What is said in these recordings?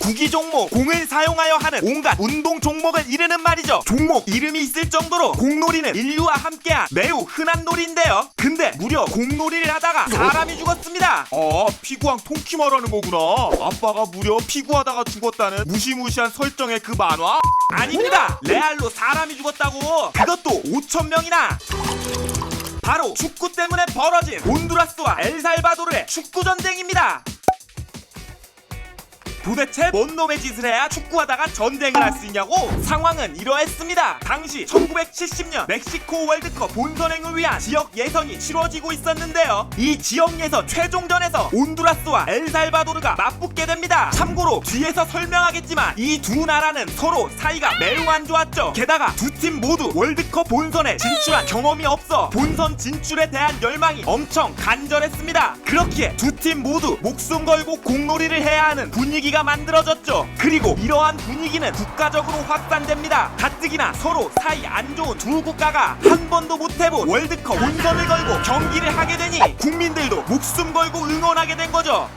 구기 종목, 공을 사용하여 하는 온갖 운동 종목을 이르는 말이죠. 종목 이름이 있을 정도로 공놀이는 인류와 함께한 매우 흔한 놀이인데요. 근데 무려 공놀이를 하다가 사람이 죽었습니다. 피구왕 통키 말하는 거구나. 아빠가 무려 피구하다가 죽었다는 무시무시한 설정의 그 만화? 아닙니다. 레알로 사람이 죽었다고. 그것도 5,000명이나. 바로 축구 때문에 벌어진 온두라스와 엘살바도르의 축구 전쟁입니다. 도대체 뭔 놈의 짓을 해야 축구하다가 전쟁을 할 수 있냐고? 상황은 이러했습니다. 당시 1970년 멕시코 월드컵 본선행을 위한 지역 예선이 치러지고 있었는데요. 이 지역 예선 최종전에서 온두라스와 엘살바도르가 맞붙게 됩니다. 참고로 뒤에서 설명하겠지만 이 두 나라는 서로 사이가 매우 안 좋았죠. 게다가 두 팀 모두 월드컵 본선에 진출한 경험이 없어 본선 진출에 대한 열망이 엄청 간절했습니다. 그렇기에 두 팀 모두 목숨 걸고 공놀이를 해야 하는 분위기가 만들어졌죠. 그리고 이러한 분위기는 국가적으로 확산됩니다. 가뜩이나 서로 사이 안 좋은 두 국가가 한 번도 못 해본 월드컵 본선을 걸고 경기를 하게 되니 국민들도 목숨 걸고 응원하게 된 거죠.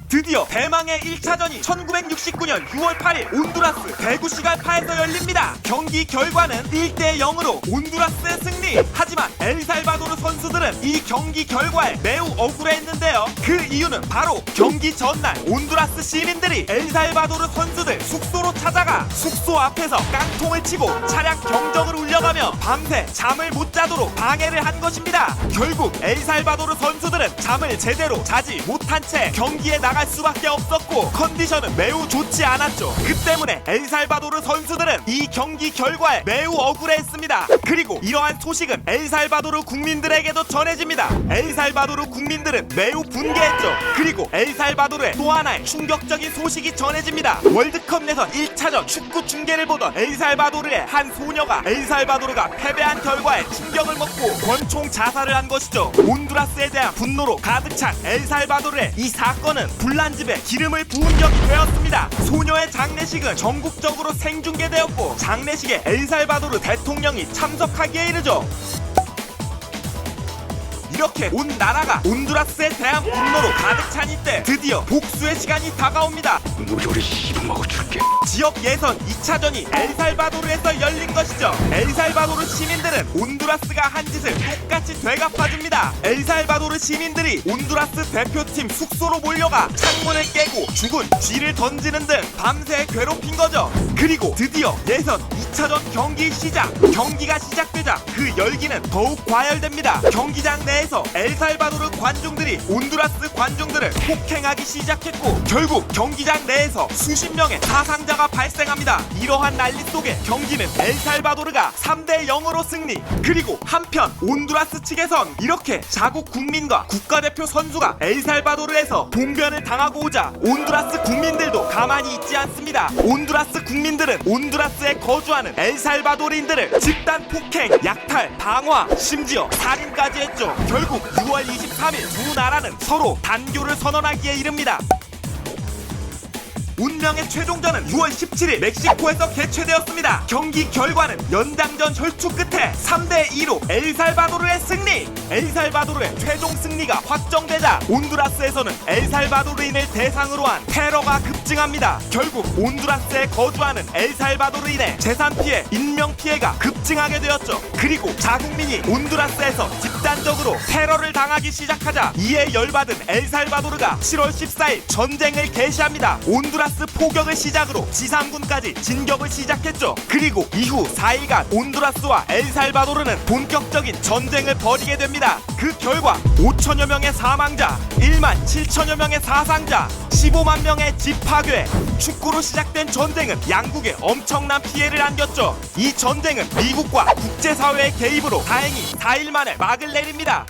드디어 대망의 1차전이 1969년 6월 8일 온두라스 대구시갈파에서 열립니다. 경기 결과는 1대0으로 온두라스의 승리. 하지만 엘살바도르 선수들은 이 경기 결과에 매우 억울해했는데요. 그 이유는 바로 경기 전날 온두라스 시민들이 엘살바도르 선수들 숙소로 찾아가 숙소 앞에서 깡통을 치고 차량 경적을 울려가며 밤새 잠을 못 자도록 방해를 한 것입니다. 결국 엘살바도르 선수들은 잠을 제대로 자지 못한 채 경기에 나갈 수밖에 없었고 컨디션은 매우 좋지 않았죠. 그 때문에 엘살바도르 선수들은 이 경기 결과에 매우 억울해했습니다. 그리고 이러한 소식은 엘살바도르 국민들에게도 전해집니다. 엘살바도르 국민들은 매우 분개했죠. 그리고 엘살바도르의 또 하나의 충격적인 소식이 전해집니다. 월드컵 내선 1차전 축구 중계를 보던 엘살바도르의 한 소녀가 엘살바도르가 패배한 결과에 충격을 먹고 권총 자살을 한 것이죠. 온두라스에 대한 분노로 가득 찬 엘살바도르의 이 사건은 불난집에 기름을 부은 격이 되었습니다. 소녀의 장례식은 전국적으로 생중계되었고 장례식에 엘살바도르 대통령이 참석하기에 이르죠. 이렇게 온 나라가 온두라스에 대한 분노로 가득 찬 이때 드디어 복수의 시간이 다가옵니다. 우리 씹어먹어줄게. 지역 예선 2차전이 엘살바도르에서 열린 것이죠. 엘살바도르 시민들은 온두라스가 한 짓을 똑같이 되갚아줍니다. 엘살바도르 시민들이 온두라스 대표팀 숙소로 몰려가 창문을 깨고 죽은 쥐를 던지는 등 밤새 괴롭힌 거죠. 그리고 드디어 예선 2차전 경기 시작. 경기가 시작되자 그 열기는 더욱 과열됩니다. 경기장 내에서 엘살바도르 관중들이 온두라스 관중들을 폭행하기 시작했고 결국 경기장 내에서 수십 명의 사상자가 발생합니다. 이러한 난리 속에 경기는 엘살바도르가 3대0으로 승리. 그리고 한편 온두라스 측에선 이렇게 자국 국민과 국가대표 선수가 엘살바도르에서 봉변을 당하고 오자 온두라스 국민들도 가만히 있지 않습니다. 온두라스 국민들은 온두라스에 거주하는 엘살바도르인들을 집단 폭행, 약탈, 방화, 심지어 살인까지 했죠. 결국 6월 23일 두 나라는 서로 단교를 선언하기에 이릅니다. 운명의 최종전은 6월 17일 멕시코에서 개최되었습니다. 경기 결과는 연장전 혈투 끝에 3대2로 엘살바도르의 승리! 엘살바도르의 최종 승리가 확정되자 온두라스에서는 엘살바도르인을 대상으로 한 테러가 급증합니다. 결국 온두라스에 거주하는 엘살바도르인의 재산 피해, 인명 피해가 급증하게 되었죠. 그리고 자국민이 온두라스에서 집단적으로 테러를 당하기 시작하자 이에 열받은 엘살바도르가 7월 14일 전쟁을 개시합니다. 온두라스 포격을 시작으로 지상군까지 진격을 시작했죠. 그리고 이후 4일간 온두라스와 엘살바도르는 본격적인 전쟁을 벌이게 됩니다. 그 결과 5천여 명의 사망자, 1만 7천여 명의 사상자, 15만 명의 집 파괴. 축구로 시작된 전쟁은 양국에 엄청난 피해를 안겼죠. 이 전쟁은 미국과 국제사회의 개입으로 다행히 4일 만에 막을 내립니다.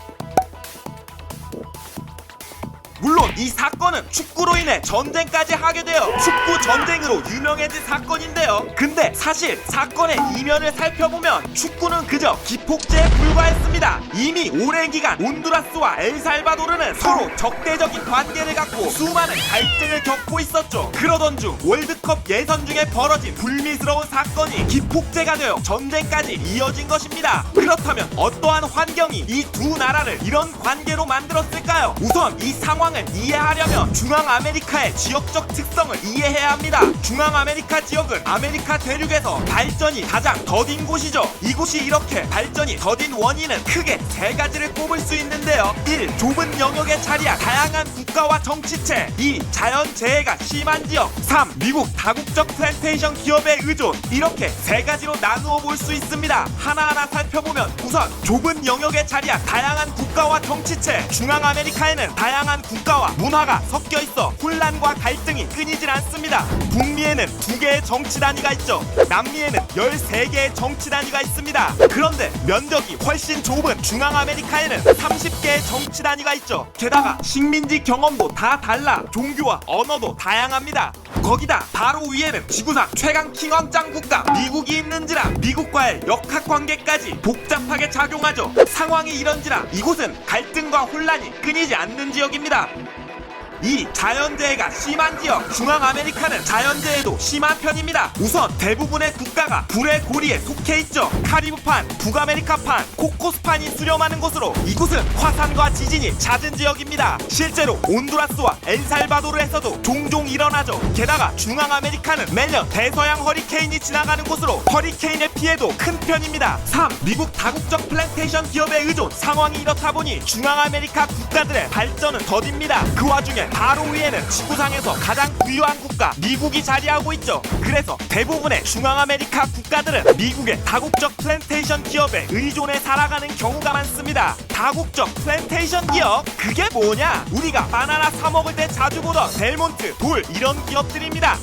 물론 이 사건은 축구로 인해 전쟁까지 하게 되어 축구 전쟁으로 유명해진 사건인데요. 근데 사실 사건의 이면을 살펴보면 축구는 그저 기폭제에 불과했습니다. 이미 오랜 기간 온두라스와 엘살바도르는 서로 적대적인 관계를 갖고 수많은 갈등을 겪고 있었죠. 그러던 중 월드컵 예선 중에 벌어진 불미스러운 사건이 기폭제가 되어 전쟁까지 이어진 것입니다. 그렇다면 어떠한 환경이 이 두 나라를 이런 관계로 만들었을까요? 우선 이 상황 상황을 이해하려면 중앙아메리카의 지역적 특성을 이해해야 합니다. 중앙아메리카 지역은 아메리카 대륙에서 발전이 가장 더딘 곳이죠. 이곳이 이렇게 발전이 더딘 원인은 크게 세 가지를 꼽을 수 있는데요. 1. 좁은 영역에 자리한 다양한 국가와 정치체. 2. 자연재해가 심한 지역. 3. 미국 다국적 플랜테이션 기업의 의존. 이렇게 세 가지로 나누어 볼 수 있습니다. 하나하나 살펴보면 우선 좁은 영역에 자리한 다양한 국가와 정치체. 중앙아메리카에는 다양한 국가와 문화가 섞여 있어 혼란과 갈등이 끊이질 않습니다. 북미에는 2개의 정치 단위가 있죠. 남미에는 13개의 정치 단위가 있습니다. 그런데 면적이 훨씬 좁은 중앙아메리카에는 30개의 정치 단위가 있죠. 게다가 식민지 경험도 다 달라 종교와 언어도 다양합니다. 거기다 바로 위에는 지구상 최강 킹왕짱 국가 미국이 있는지라 미국과의 역학관계까지 복잡하게 작용하죠. 상황이 이런지라 이곳은 갈등과 혼란이 끊이지 않는 지역입니다. 2. 자연재해가 심한 지역. 중앙아메리카는 자연재해도 심한 편입니다. 우선 대부분의 국가가 불의 고리에 속해 있죠. 카리브판, 북아메리카판, 코코스판이 수렴하는 곳으로 이곳은 화산과 지진이 잦은 지역입니다. 실제로 온두라스와 엘살바도르에서도 종종 일어나죠. 게다가 중앙아메리카는 매년 대서양 허리케인이 지나가는 곳으로 허리케인의 피해도 큰 편입니다. 3. 미국 다국적 플랜테이션 기업의 의존. 상황이 이렇다 보니 중앙아메리카 국가들의 발전은 더딥니다. 그 와중에 바로 위에는 지구상에서 가장 부유한 국가 미국이 자리하고 있죠. 그래서 대부분의 중앙아메리카 국가들은 미국의 다국적 플랜테이션 기업에 의존해 살아가는 경우가 많습니다. 다국적 플랜테이션 기업? 그게 뭐냐? 우리가 바나나 사 먹을 때 자주 보던 델몬트, 돌 이런 기업들입니다.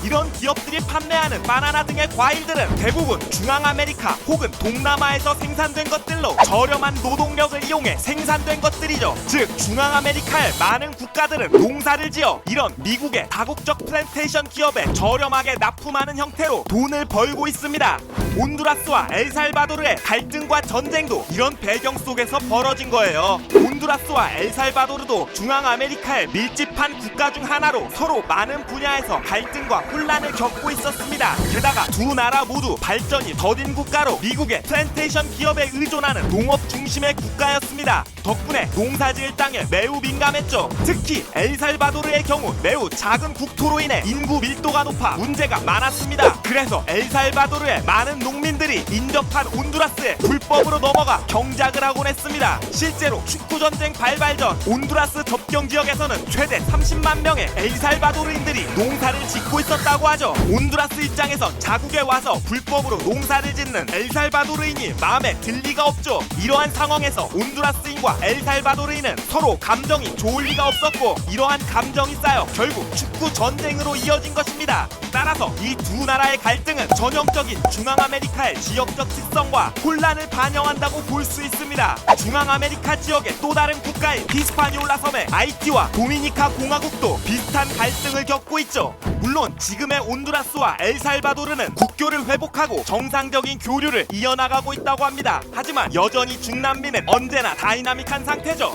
이런 기업들이 판매하는 바나나 등의 과일들은 대부분 중앙아메리카 혹은 동남아에서 생산된 것들로 저렴한 노동력을 이용해 생산된 것들이죠. 즉 중앙아메리카의 많은 국가들은 농사를 지어 이런 미국의 다국적 플랜테이션 기업에 저렴하게 납품하는 형태로 돈을 벌고 있습니다. 온두라스와 엘살바도르의 갈등과 전쟁도 이런 배경 속에서 벌어진 거예요. 온두라스와 엘살바도르도 중앙아메리카의 밀집한 국가 중 하나로 서로 많은 분야에서 갈등과 혼란을 겪고 있었습니다. 게다가 두 나라 모두 발전이 더딘 국가로 미국의 플랜테이션 기업에 의존하는 농업 중심의 국가였습니다. 덕분에 농사지을 땅에 매우 민감했죠. 특히 엘살바도르의 경우 매우 작은 국토로 인해 인구 밀도가 높아 문제가 많았습니다. 그래서 엘살바도르의 많은 농민들이 인접한 온두라스에 불법으로 넘어가 경작을 하곤 했습니다. 실제로 축구전쟁 발발 전 온두라스 접경 지역에서는 최대 30만 명의 엘살바도르인들이 농사를 짓고 있었다고 하죠. 온두라스 입장에선 자국에 와서 불법으로 농사를 짓는 엘살바도르인이 마음에 들 리가 없죠. 이러한 상황에서 온두라스인과 엘살바도르인은 서로 감정이 좋을 리가 없었고 이러한 감정이 쌓여 결국 축구 전쟁으로 이어진 것입니다. 따라서 이 두 나라의 갈등은 전형적인 중앙아메리카의 지역적 특성과 혼란을 반영한다고 볼 수 있습니다. 중앙아메리카 지역의 또 다른 국가인 히스파니올라 섬의 아이티와 도미니카 공화국도 비슷한 갈등을 겪고 있죠. 물론 지금의 온두라스와 엘살바도르는 국교를 회복하고 정상적인 교류를 이어나가고 있다고 합니다. 하지만 여전히 중남미는 언제나 다이나믹한 상태죠.